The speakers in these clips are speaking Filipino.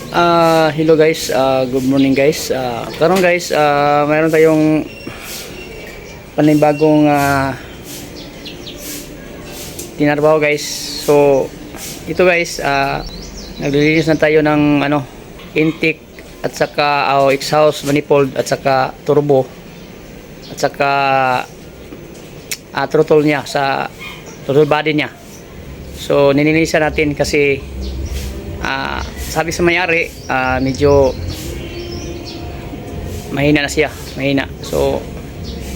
Hello guys, good morning guys. Karon guys, mayroon tayong panibagong tinarbaho guys. So ito guys, naglilinis na tayo ng intake at saka exhaust manifold at saka turbo at saka throttle niya sa throttle body niya. So nilinisan natin kasi sabi sa may-ari medyo mahina na siya, so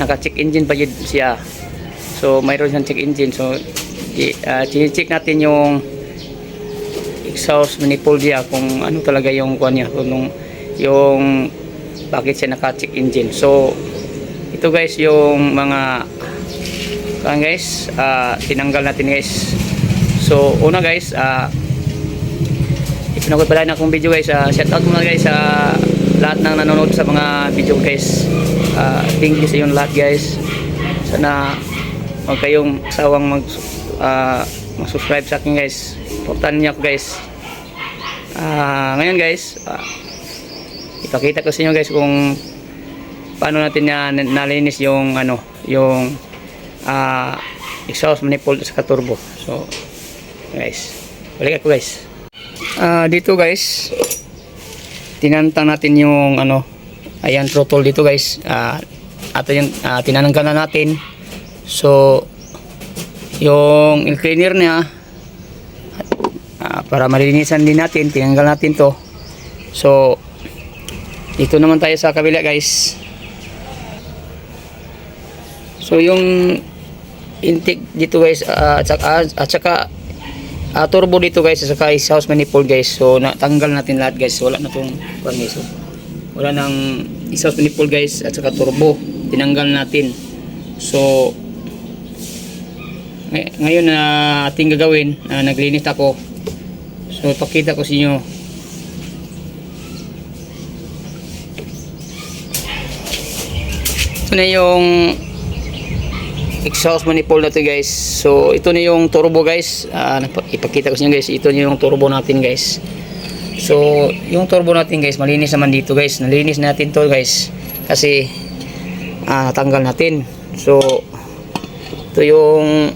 naka-check engine pa yun siya, so mayroon siyang check engine. So check natin yung exhaust manifold niya kung ano talaga yung kuha niya, kung yung bakit siya naka-check engine. So ito guys yung mga guys, tinanggal natin guys. So una guys, pinagod pala na akong video guys. Shout out muna guys sa lahat ng nanonood sa mga video guys. Thank you sa inyong lahat guys. Sana huwag kayong sawang mag-subscribe sa akin guys. Supportan niyo ako guys. Ngayon guys, ipakita ko sa inyo guys kung paano natin nalinis yung yung exhaust manifold sa turbo. So guys, balik ako guys. Dito guys, tinantang natin yung ayan, throttle dito guys. Ato yung tinananggal na natin. So yung air cleaner niya, para malinisan din natin, tinanggal natin to. So dito naman tayo sa kabila guys. So yung intake dito guys, at saka turbo dito guys, saka exhaust manifold guys. So natanggal natin lahat guys. Wala na tong guys. So, wala nang exhaust manifold guys at saka turbo, tinanggal natin. So ngayon na ating gagawin, naglinis ako. So pakita ko sa inyo. Ito na yung exhaust manifold natin guys. So ito na yung turbo guys. Ipakita ko sa inyo guys, ito na yung turbo natin guys. So yung turbo natin guys, malinis naman dito guys. Nalinis natin to guys kasi natanggal natin. So ito yung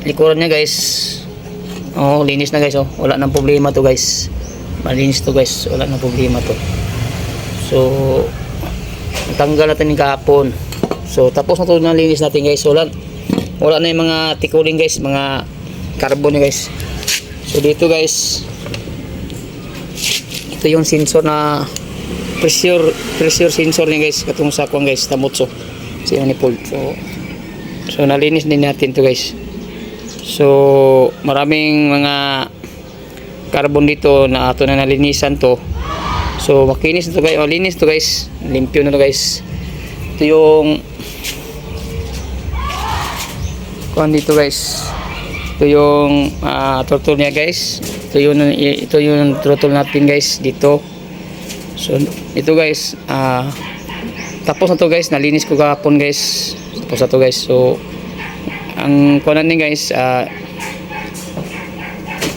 likuran niya guys. Linis na guys. Wala nang problema to guys. Malinis to guys, wala nang problema to. So natanggal natin yung kahapon. So tapos na ito, nalinis natin guys. Wala na yung mga tikuling guys, mga carbon guys. So dito guys, ito yung sensor na pressure sensor niya guys, katong sa kuwang guys, tamotso si manifold. So nalinis din natin to guys. So maraming mga carbon dito na ato na nalinisan to. So makinis to guys, malinis to guys, limpyo na to guys. Ito yung dito guys, ito yung throttle niya guys. Ito yung throttle natin guys dito. So ito guys, tapos na to guys, nalinis ko kahapon guys. Tapos na to guys. So ang kunan ni guys,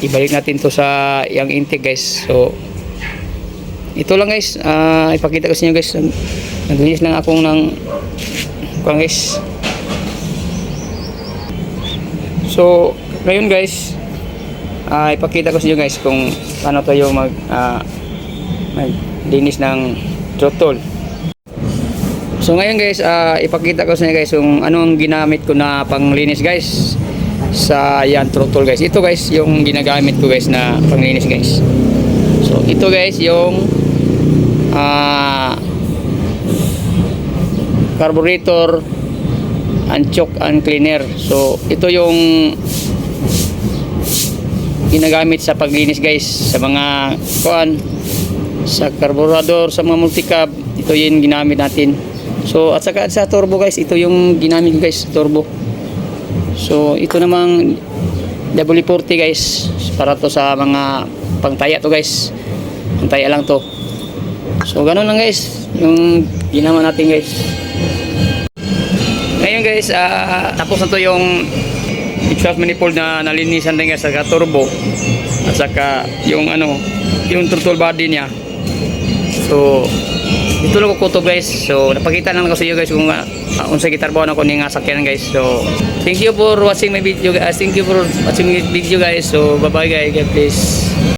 ibalik natin to sa yung intake guys. So ito lang guys, ipakita ko sa inyo guys. Naglinis lang akong ng guys. So ngayon guys, ipakita ko sa inyo guys kung paano tayo maglinis ng throttle. So ngayon guys, ipakita ko sa inyo guys kung anong ginamit ko na panglinis guys sa yan throttle guys. Ito guys yung ginagamit ko guys na panglinis guys. So ito guys yung carburetor and choke and cleaner. So ito yung ginagamit sa paglinis guys sa mga sa carburetor, sa mga multicab. Ito yung ginamit natin. So at saka sa turbo guys, ito yung ginamit guys, turbo. So ito namang W40 guys, para to sa mga pangtaya to guys, pangtaya lang to. So ganun lang guys yung ginawa natin guys. Ngayon guys, tapos na to yung exhaust manifold na nalinisan din guys, saka turbo at saka yung ano, yung throttle body niya. So dito lang ko kutob guys. So napakita lang ko sa iyo guys kung unsa gitarbaho ako ning sakyanan guys. So thank you for watching my video guys. Thank you for watching my video guys. So bye bye guys. God bless.